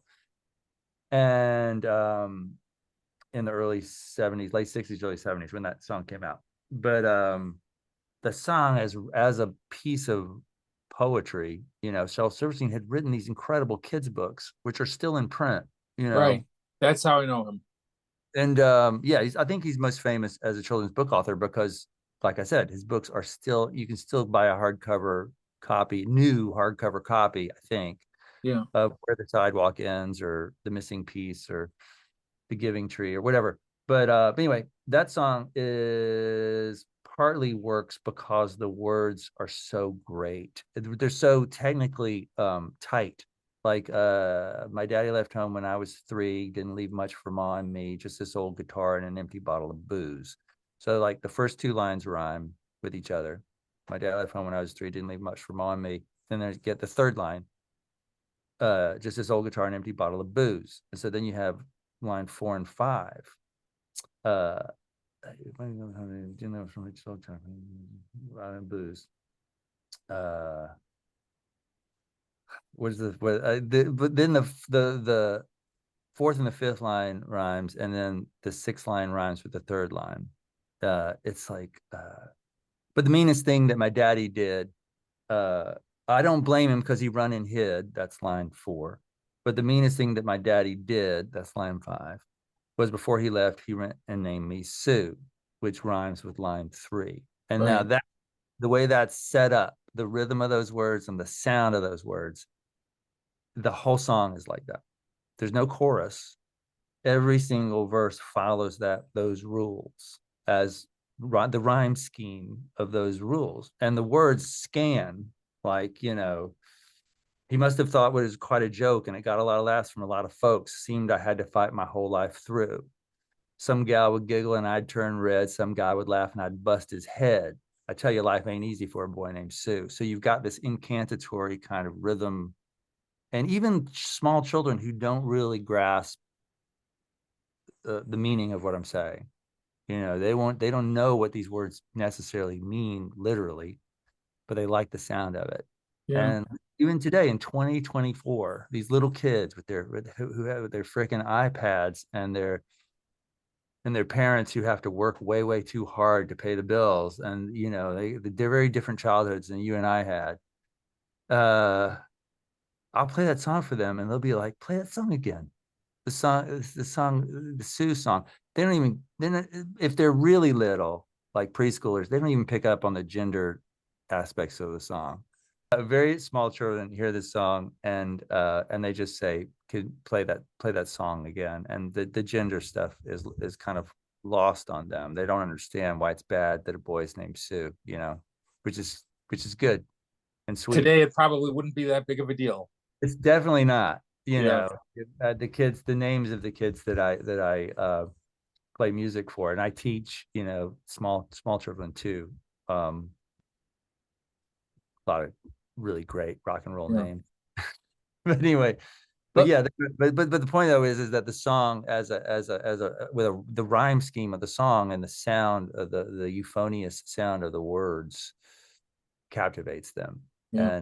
And in the early 70s, late 60s, early 70s, when that song came out. But the song as a piece of poetry, Shel Silverstein had written these incredible kids books, which are still in print, Right. That's how I know him. And yeah, I think he's most famous as a children's book author because, like I said, his books are still, you can still buy a hardcover copy, new hardcover copy, I think, Yeah. of Where the Sidewalk Ends or The Missing Piece or The Giving Tree or whatever. But anyway, that song is partly works because the words are so great. They're so technically tight. Like my daddy left home when I was 3, didn't leave much for Ma and me, just this old guitar and an empty bottle of booze. So like the first 2 lines rhyme with each other. My dad left home when I was 3, didn't leave much for Ma and me. Then there's get the third line, just this old guitar and empty bottle of booze. And so then you have line 4 and 5. Booze. But then the fourth and the fifth line rhymes, and then the sixth line rhymes with the third line. It's like, but the meanest thing that my daddy did, I don't blame him because he run and hid. That's line 4. But the meanest thing that my daddy did, that's line 5, was before he left, he went and named me Sue, which rhymes with line 3. And Right. now that the way that's set up, the rhythm of those words and the sound of those words, the whole song is like that. There's no chorus. Every single verse follows those rules as the rhyme scheme of those rules. And the words scan like, he must have thought it was quite a joke, and it got a lot of laughs from a lot of folks. Seemed I had to fight my whole life through. Some gal would giggle and I'd turn red. Some guy would laugh and I'd bust his head. I tell you, life ain't easy for a boy named Sue. So you've got this incantatory kind of rhythm and even small children who don't really grasp the meaning of what I'm saying. They don't know what these words necessarily mean literally, but they like the sound of it. Yeah. And even today in 2024, these little kids who have their freaking iPads and their parents who have to work way, way too hard to pay the bills. And, they're very different childhoods than you and I had. I'll play that song for them and they'll be like, play that song again. The Sue song. If they're really little, like preschoolers, they don't even pick up on the gender aspects of the song. Very small children hear this song and they just say, "Could play that song again." And the gender stuff is kind of lost on them. They don't understand why it's bad that a boy's named Sue, which is good and sweet. Today, it probably wouldn't be that big of a deal. It's definitely not. Yeah. The names of the kids that I play music for, and I teach, small children too. A lot of really great rock and roll names. But anyway, but the point though is that the song the rhyme scheme of the song and the sound of the euphonious sound of the words captivates them. Yeah.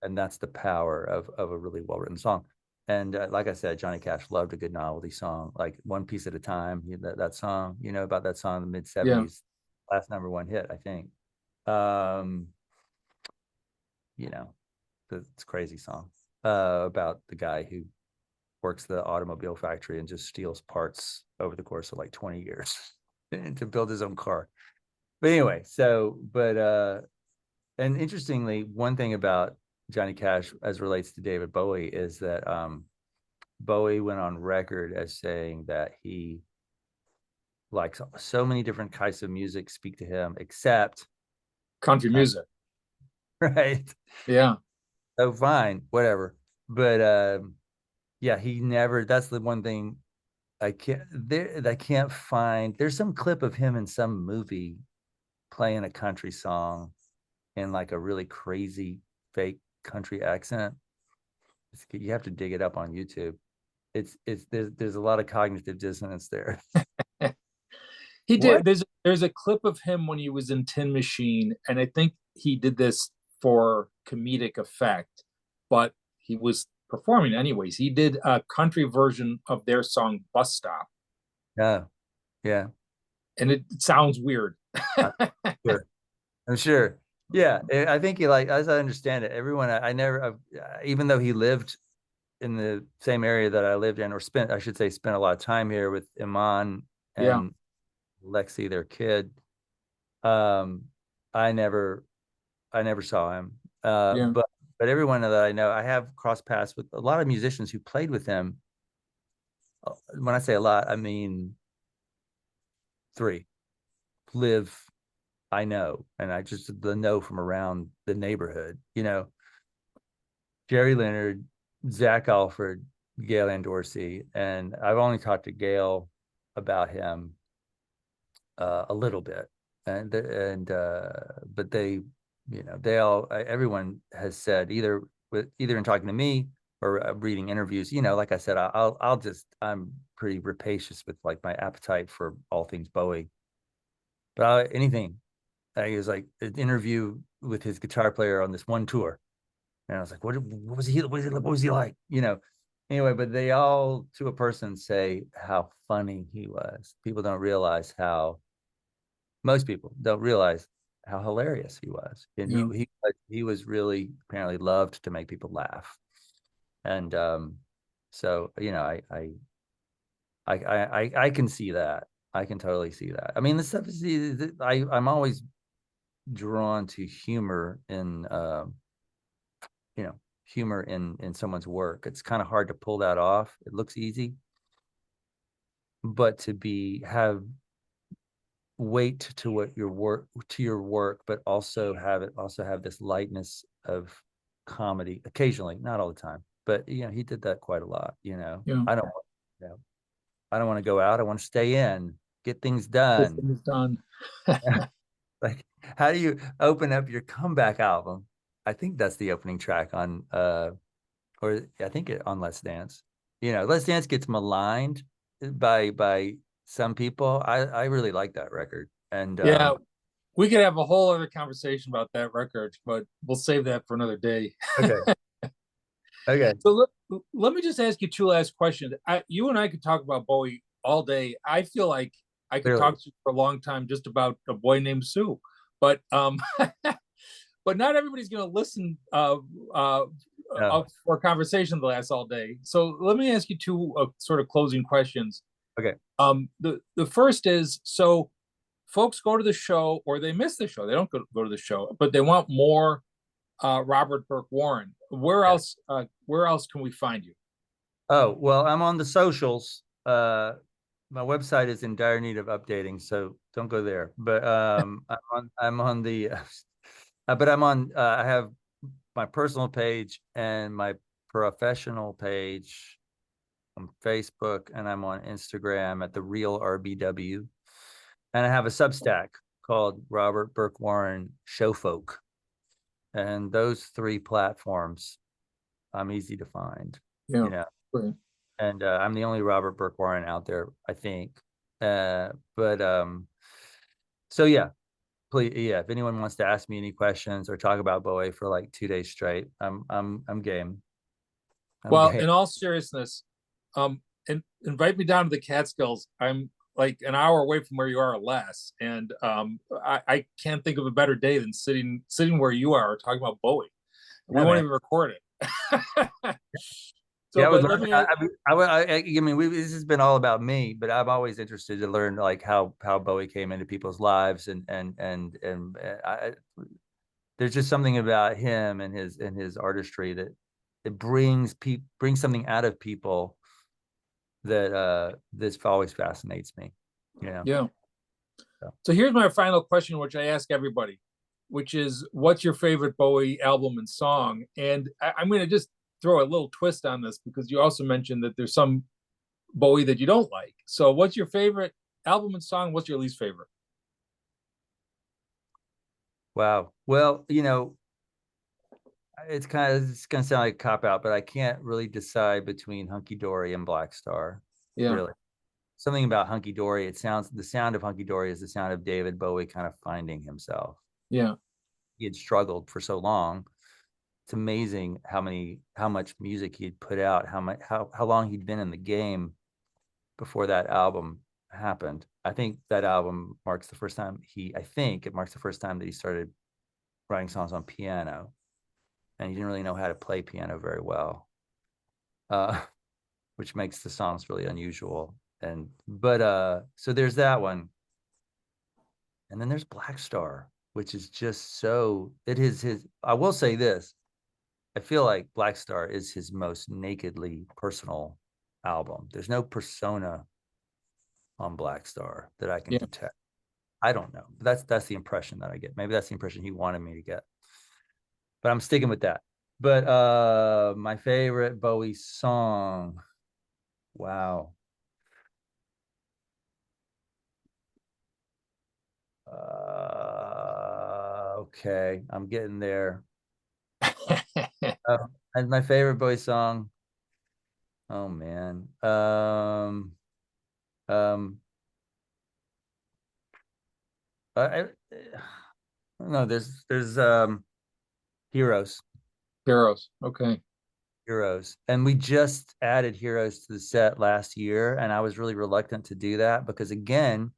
And that's the power of a really well-written song. And like I said, Johnny Cash loved a good novelty song, like One Piece at a Time. That song, about that song in the mid-70s, last #1 hit, I think. It's a crazy song about the guy who works the automobile factory and just steals parts over the course of like 20 years to build his own car. But anyway, and interestingly, one thing about Johnny Cash as relates to David Bowie is that Bowie went on record as saying that he likes so many different kinds of music speak to him, except country music. Right. Yeah. Oh, fine, whatever. But yeah, he never. That's the one thing I can't find. There's some clip of him in some movie playing a country song in like a really crazy fake country accent. You have to dig it up on YouTube. There's a lot of cognitive dissonance there. He did. There's a clip of him when he was in Tin Machine, and I think he did this for comedic effect, but he was performing anyways. He did a country version of their song Bus Stop. Yeah. Yeah. And it sounds weird. Sure. I'm sure. Yeah. I think as I understand it, everyone, even though he lived in the same area that I lived in, or spent a lot of time here with Iman and Lexi, their kid. I never saw him. But everyone that I know, I have crossed paths with a lot of musicians who played with him. When I say a lot, I mean 3 live. I know, and I just know from around the neighborhood. Jerry Leonard, Zach Alford, Gail Ann Dorsey, and I've only talked to Gail about him a little bit, but everyone has said either in talking to me or reading interviews, like I said, I'm pretty rapacious with like my appetite for all things Bowie, but anything. He was like an interview with his guitar player on this one tour, and I was like, what was he like? Anyway, but they all to a person say how funny he was. Most people don't realize how hilarious he was. And he was really apparently loved to make people laugh. And so, I can see that. I can totally see that. I mean, the stuff is, I'm always drawn to humor in someone's work. It's kind of hard to pull that off. It looks easy, but have weight to your work, but also have this lightness of comedy occasionally, not all the time, but he did that quite a lot. I don't want to go out. I want to stay in, get things done. Get things done. Like, how do you open up your comeback album? I think that's the opening track on or I think on Let's Dance. Let's Dance gets maligned by some people. I really like that record. And Yeah, we could have a whole other conversation about that record, but we'll save that for another day. okay. Okay. So let me just ask you two last questions. You and I could talk about Bowie all day. I feel like I could Clearly. talk to you for a long time just about a boy named Sue, but but not everybody's going to listen for a conversation that lasts all day. So let me ask you two sort of closing questions. Okay. The first is, so folks go to the show or they miss the show. They don't go to the show, but they want more Robert Burke Warren. Where else can we find you? Oh, well, I'm on the socials. My website is in dire need of updating, so don't go there. But I'm on the but I'm on I have my personal page and my professional page on Facebook, and I'm on Instagram at the Real RBW. And I have a Substack called Robert Burke Warren Showfolk. And those three platforms, I'm easy to find. Yeah. Right. And I'm the only Robert Burke Warren out there, I think. So yeah, please, yeah. If anyone wants to ask me any questions or talk about Bowie for like 2 days straight, I'm game. Well, in all seriousness, invite me down to the Catskills. I'm like an hour away from where you are or less, and I can't think of a better day than sitting where you are talking about Bowie. We won't even record it. So, yeah, this has been all about me, but I'm always interested to learn like how Bowie came into people's lives, and there's just something about him and his artistry that it brings something out of people that this always fascinates me. Yeah. So here's my final question, which I ask everybody, which is, what's your favorite Bowie album and song? And I'm going to just throw a little twist on this, because you also mentioned that there's some Bowie that you don't like. So what's your favorite album and song? What's your least favorite? Wow. Well, it's going to sound like a cop out, but I can't really decide between Hunky Dory and Black Star. Yeah. Really. Something about Hunky Dory, the sound of Hunky Dory is the sound of David Bowie kind of finding himself. Yeah. He had struggled for so long. It's amazing how much music he'd put out, how long he'd been in the game before that album happened. I think that album marks the first time that he started writing songs on piano, and he didn't really know how to play piano very well, which makes the songs really unusual. So there's that one, and then there's Black Star, which is just I will say this. I feel like Black Star is his most nakedly personal album. There's no persona on Black Star that I can detect. I don't know. But that's the impression that I get. Maybe that's the impression he wanted me to get. But I'm sticking with that. But my favorite Bowie song. Wow. Okay, I'm getting there. And my favorite Bowie song. Oh man. No, there's Heroes. Heroes. Okay. Heroes. And we just added Heroes to the set last year, and I was really reluctant to do that because, again,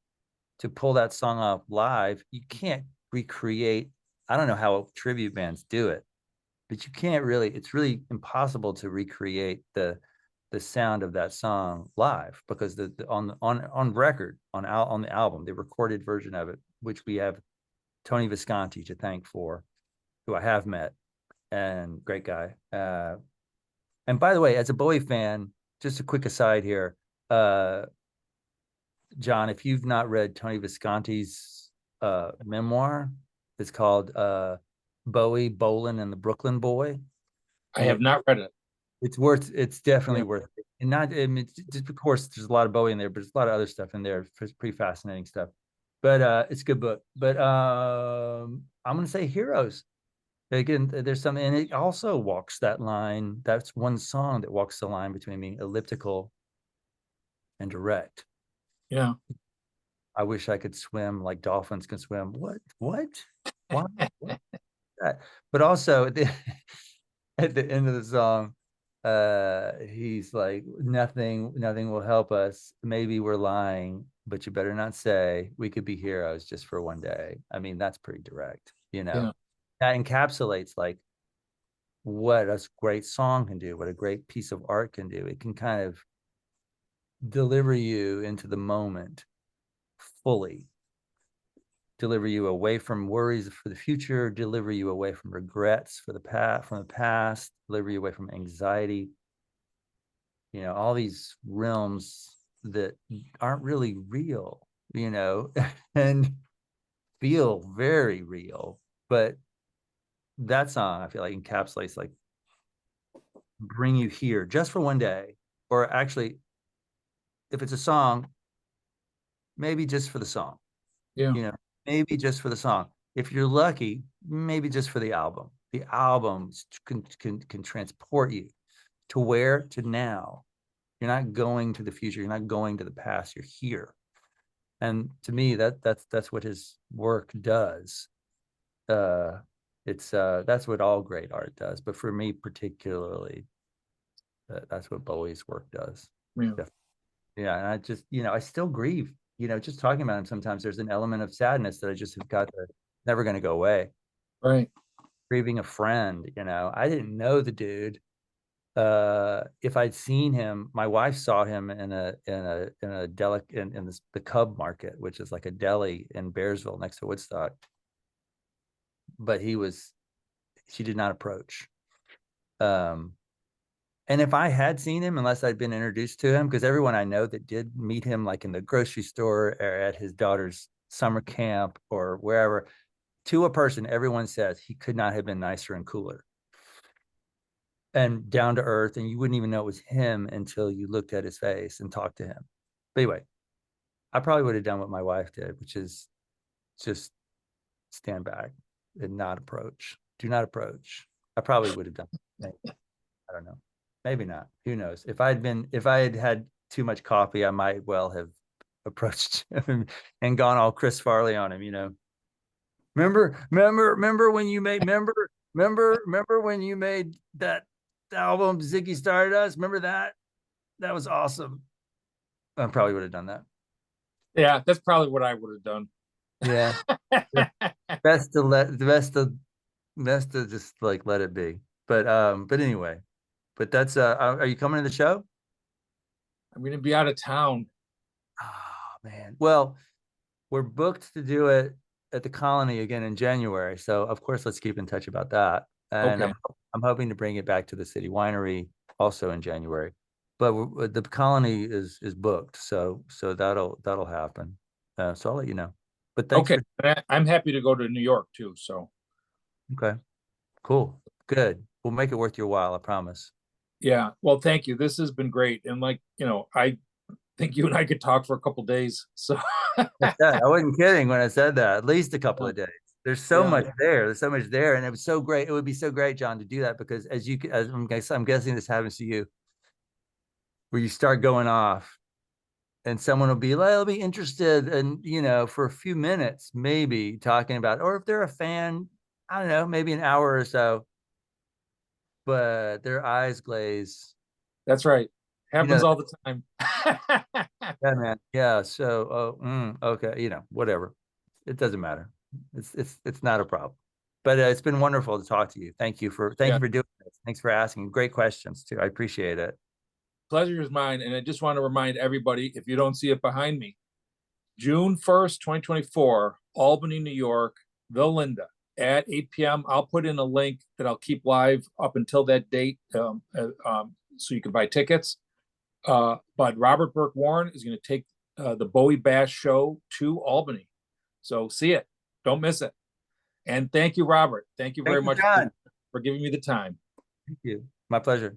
to pull that song off live, you can't recreate. I don't know how tribute bands do it, but you can't really. It's really impossible to recreate the sound of that song live, because on record on the album, the recorded version of it, which we have Tony Visconti to thank for, who I have met, and great guy. And by the way, as a Bowie fan, just a quick aside here, John, if you've not read Tony Visconti's memoir, it's called Bowie, Bolin, and the Brooklyn Boy. I have not read it. It's definitely worth it. And of course, there's a lot of Bowie in there, but there's a lot of other stuff in there. It's pretty fascinating stuff. But it's a good book. But I'm going to say Heroes. Again, there's something, and it also walks that line. That's one song that walks the line between being elliptical and direct. Yeah. I wish I could swim like dolphins can swim. What? Why? What? That? But also at the end of the song, he's like, nothing will help us. Maybe we're lying, but you better not say we could be heroes just for one day. I mean, that's pretty direct, you know. Yeah. That encapsulates like what a great song can do, what a great piece of art can do. It can kind of deliver you into the moment fully, deliver you away from worries for the future, deliver you away from regrets for the past, deliver you away from anxiety. You know, all these realms that aren't really real, you know, and feel very real. But that song, I feel like, encapsulates like bring you here just for one day, or actually, if it's a song, maybe just for the song, Yeah. you know, maybe just for the song. If you're lucky, maybe just for the album. The album can transport you to where, to now. You're not going to the future. You're not going to the past. You're here. And to me, that's what his work does. That's what all great art does. But for me particularly, that's what Bowie's work does. Yeah. Yeah, and I just, you know, I still grieve. You know, just talking about him, sometimes there's an element of sadness that I just have got to, never going to go away. Right. Grieving a friend, you know, I didn't know the dude. If I'd seen him, my wife saw him in a deli in the Cub Market, which is like a deli in Bearsville next to Woodstock. But she did not approach. And if I had seen him, unless I'd been introduced to him, because everyone I know that did meet him, like in the grocery store or at his daughter's summer camp or wherever, to a person, everyone says he could not have been nicer and cooler and down to earth. And you wouldn't even know it was him until you looked at his face and talked to him. But anyway, I probably would have done what my wife did, which is just stand back and not approach. Do not approach. I probably would have done it. I don't know. Maybe not. Who knows? If I had had too much coffee, I might well have approached him and gone all Chris Farley on him, you know. Remember when you made remember when you made that album Ziggy Started Us? Remember that? That was awesome. I probably would have done that. Yeah, that's probably what I would have done. Yeah. best to just like let it be. But anyway. But that's are you coming to the show? I'm going to be out of town. Oh man. Well, we're booked to do it at the Colony again in January. So of course, let's keep in touch about that. And Okay. I'm hoping to bring it back to the City Winery also in January. But the Colony is booked, so that'll happen. So I'll let you know. But thanks Okay. I'm happy to go to New York too. So okay, cool, good. We'll make it worth your while. I promise. yeah. Well, thank you. This has been great. And like, I think you and I could talk for a couple days. So I wasn't kidding when I said that. At least a couple yeah. of days. There's so much there. There's so much there, and it was so great. It would be so great, John, to do that because as I'm guessing this happens to you, where you start going off, and someone will be like, "I'll be interested," and for a few minutes, maybe talking about, or if they're a fan, I don't know, maybe an hour or so, but their eyes glaze. That's right. Happens all the time. Yeah, man. Yeah. So, okay. Whatever. It doesn't matter. It's not a problem. But it's been wonderful to talk to you. Thank you for doing this. Thanks for asking great questions too. I appreciate it. Pleasure is mine. And I just want to remind everybody, if you don't see it behind me, June 1st, 2024, Albany, New York, the Linda at 8 p.m. I'll put in a link that I'll keep live up until that date, so you can buy tickets. But Robert Burke Warren is going to take the Bowie Bash show to Albany. So see it. Don't miss it. And thank you, Robert. Thank you very much John. for giving me the time. Thank you. My pleasure.